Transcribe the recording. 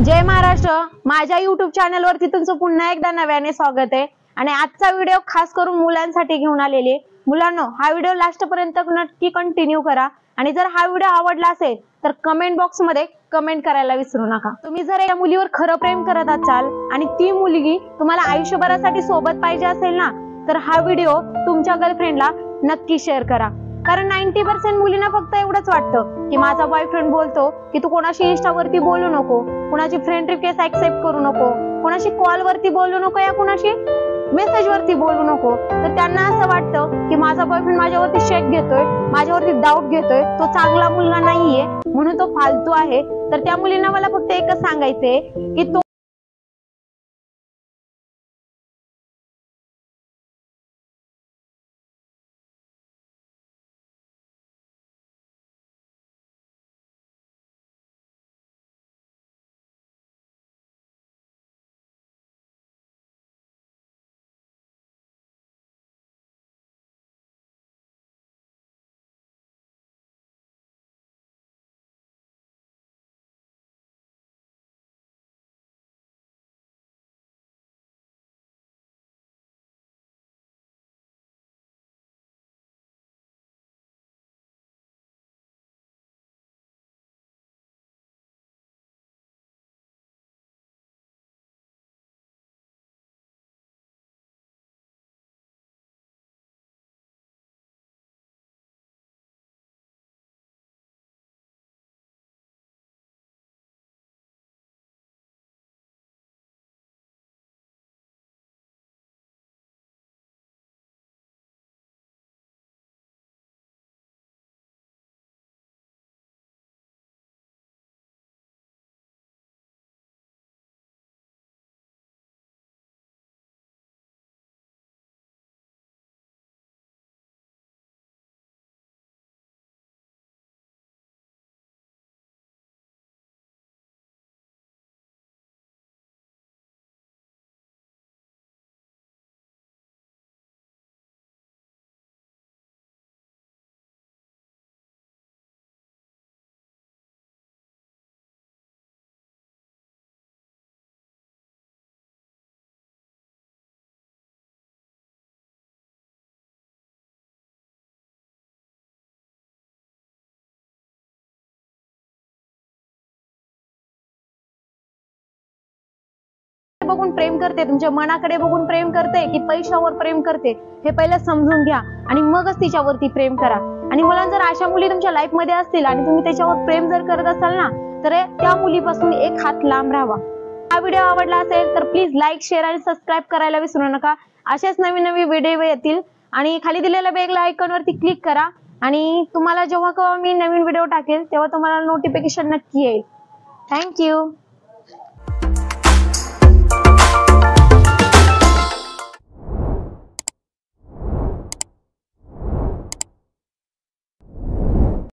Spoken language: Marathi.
जय महाराष्ट्र। माझ्या YouTube चॅनलवरती तुमचं पुन्हा एकदा नव्याने स्वागत आहे आणि आजचा व्हिडिओ खास करून मुलांसाठी घेऊन आलेले। मुलांनो, हा व्हिडिओ लास्ट पर्यंत नक्की कंटिन्यू करा आणि जर हा व्हिडिओ आवडला असेल तर कमेंट बॉक्स मध्ये कमेंट करायला विसरू नका। तुम्ही जर या मुलीवर खरं प्रेम करत असाल आणि ती मुलगी तुम्हाला आयुष्यभरासाठी सोबत पाहिजे असेल ना, तर हा व्हिडिओ तुमच्या गर्लफ्रेंडला नक्की शेअर करा। कारण 90% मुलींना फक्त एवढंच वाटतं की माझा बॉयफ्रेंड बोलतो की तू कोणाशी इंस्टावरती बोलू नको, कोणाची फ्रेंड रिक्वेस्ट ऍक्सेप्ट करू नको, कोणाशी कॉल वरती बोलू नको या कोणाशी मेसेज वरती बोलू नको। तर त्यांना असं वाटतं की माझा बॉयफ्रेंड माझ्यावरती शेक घेतोय, माझ्यावरती डाऊट घेतोय, तो चांगला मुलगा नाहीये म्हणून तो फालतू आहे। तर त्या मुलींना मला फक्त एकच सांगायचंय की तो बघून प्रेम करते, तुमच्या मनाकडे बघून प्रेम करते की पैशावर प्रेम करते हे पहिलं समजून घ्या आणि मगच तिच्यावरती प्रेम करा। आणि मुलांना जर अशा मुली तुमच्या लाईफ मध्ये असतील आणि तुम्ही त्याच्यावर प्रेम जर करत असाल ना, तर त्या मुलीपासून एक हात लांब राहावा। हा व्हिडिओ आवडला असेल तर प्लीज लाईक, शेअर आणि सबस्क्राईब करायला विसरू नका। असेच नवीन नवीन व्हिडिओ येतील आणि खाली दिलेल्या बेल आयकॉन वरती क्लिक करा आणि तुम्हाला जेव्हा केव्हा मी नवीन व्हिडिओ टाकेल तेव्हा तुम्हाला नोटिफिकेशन नक्की येईल। थँक्यू।